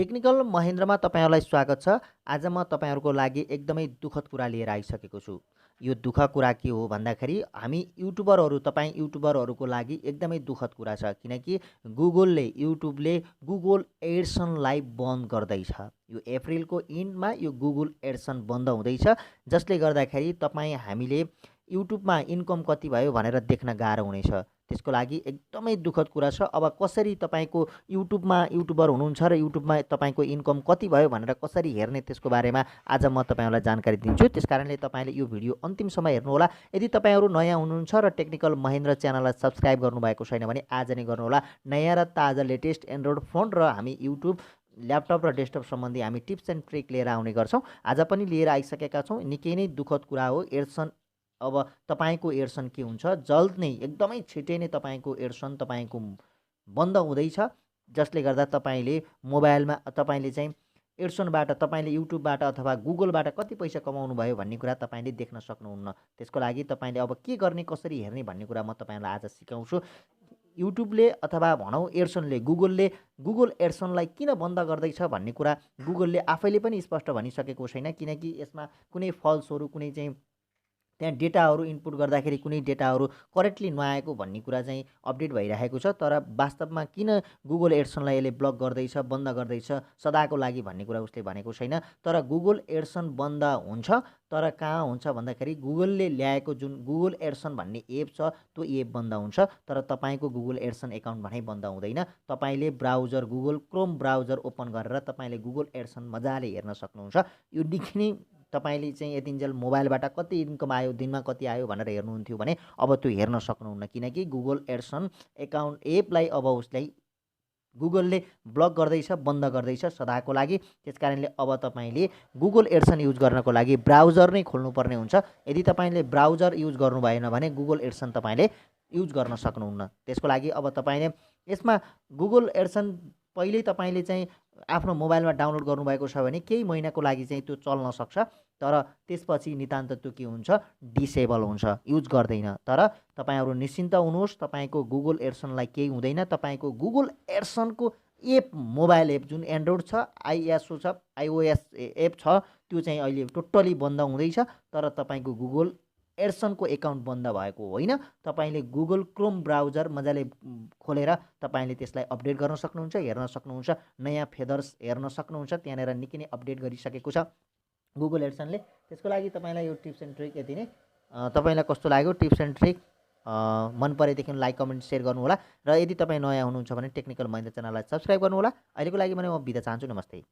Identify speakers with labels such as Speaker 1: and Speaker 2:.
Speaker 1: Technical महेन्द्रमा तपाईहरुलाई स्वागत छ। आज म तपाईहरुको लागि एकदमै दुःखद कुरा लिएर आइसकेको छु। यो दुःख कुरा के हो भन्दाखेरि हामी युट्युबरहरु तपाई युट्युबरहरुको लागि एकदमै दुःखद कुरा छ किनकि युट्युबले गुगल एड्सनलाई बन्द गर्दैछ। यो अप्रिलको एन्डमा यो गुगल एड्सन बन्द हुँदैछ जसले गर्दाखेरि तपाई हामीले युट्युबमा इन्कम कति भयो भनेर देख्न गाह्रो हुनेछ। त्यसको लागि एकदमै दुःखद कुरा छ। अब कसरी तपाईको युट्युबमा युट्युबर हुनुहुन्छ र युट्युबमा तपाईको इन्कम कति भयो भनेर कसरी हेर्ने त्यसको बारेमा आज म तपाईहरुलाई जानकारी दिन्छु। त्यसकारणले तपाईले यो भिडियो अन्तिमसम्म हेर्नु होला। यदि तपाईहरु नयाँ हुनुहुन्छ र टेक्निकल महेन्द्र च्यानललाई सब्स्क्राइब गर्नुभएको छैन भने आज नै गर्नु होला। नयाँ र ताजा लेटेस्ट एन्ड्रोइड फोन र हामी युट्युब ल्यापटप र डेस्कटप सम्बन्धी हामी टिप्स एन्ड ट्रिक लिएर आउने गर्छौं। आज पनि लिएर आइसकेका छौं। निकै नै दुःखद कुरा हो। एड्सन अब तपाईको एड्सन के हुन्छ, जल्द नै एकदमै छिटै नै तपाईको एड्सन तपाईको बन्द हुँदैछ जसले गर्दा तपाईले मोबाइलमा तपाईले चाहिँ एड्सनबाट तपाईले युट्युबबाट अथवा गुगलबाट कति पैसा कमाउनु भयो भन्ने कुरा तपाईले देख्न सक्नुहुन्न। त्यसको लागि तपाईले अब के गर्ने कसरी हेर्ने भन्ने कुरा म तपाईलाई आज सिकाउँछु। युट्युबले अथवा भनौं एड्सनले गुगल एड्सनलाई किन बन्द गर्दैछ भन्ने कुरा गुगलले आफैले पनि स्पष्ट भनिसकेको छैन किनकि यसमा कुनै फल्सहरु कुनै चाहिँ त्यहाँ डेटाहरु इनपुट गर्दाखेरि कुनै डेटाहरु करेक्टली नआएको भन्ने कुरा चाहिँ अपडेट भइरहेको छ। तर वास्तवमा किन गुगल एड्सनलाई यसले ब्लक गर्दैछ बन्द गर्दैछ सदाको लागि भन्ने कुरा उसले भनेको छैन। तर गुगल एड्सन बन्द हुन्छ तर कहाँ हुन्छ भन्दाखेरि गुगलले ल्याएको जुन गुगल एड्सन भन्ने एप छ त्यो एप बन्द हुन्छ तर तपाईको गुगल एड्सन एकाउन्ट भने बन्द हुँदैन। तपाईले browser Google Chrome browser open गरेर तपाईले गुगल एड्सन मजाले हेर्न सक्नुहुन्छ। यो देखिने तपाईले चाहिँ यतिन्जेल मोबाइलबाट कति इन्कम आयो दिनमा कति आयो भनेर हेर्नुहुन्थ्यो भने अब त्यो हेर्न सक्नुहुन्न किनकि गुगल एड्सन एकाउन्ट एपलाई अब उसलाई गुगलले ब्लक गर्दैछ बन्द गर्दैछ सदाको लागि। त्यसकारणले अब तपाईले गुगल एड्सन युज गर्नको लागि ब्राउजर नै खोल्नुपर्ने हुन्छ। यदि तपाईले ब्राउजर युज गर्नु भएन भने गुगल एड्सन तपाईले युज गर्न सक्नुहुन्न। त्यसको लागि अब तपाईले यसमा गुगल एड्सन पहिले तपाईले चाहिँ आफ्नो मोबाइलमा डाउनलोड गर्नुभएको छ भने केही महिनाको लागि चाहिँ त्यो चल्न सक्छ तर त्यसपछि नितान्त त्यो के हुन्छ डिसेबल हुन्छ युज गर्दैन। तर तपाईहरु निश्चिन्त हुनुहोस् तपाईको गुगल एड्सनलाई केही हुँदैन। तपाईको गुगल एड्सनको एप मोबाइल एप जुन एन्ड्रोइड छ आइओएस एप छ त्यो चाहिँ अहिले टोटली बन्द हुँदैछ तर तपाईको गुगल एड्सनको एकाउन्ट बन्द भएको होइन। तपाईले गुगल क्रोम ब्राउजर मजाले खोलेर तपाईले त्यसलाई अपडेट गर्न सक्नुहुन्छ हेर्न सक्नुहुन्छ नयाँ फेदर्स हेर्न सक्नुहुन्छ। त्यहाँनेर निकै नै अपडेट गरिसकेको छ गुगल एड्सनले। त्यसको लागि तपाईलाई यो टिप्स एन्ड ट्रिक यति नै। तपाईलाई कस्तो लाग्यो टिप्स एन्ड ट्रिक मन परेदेखि लाइक कमेन्ट शेयर गर्नु होला र यदि तपाई नयाँ हुनुहुन्छ भने टेक्निकल महेन्द्र च्यानललाई सब्स्क्राइब गर्नु होला। अहिलेको लागि म बिदा चाहन्छु। नमस्ते।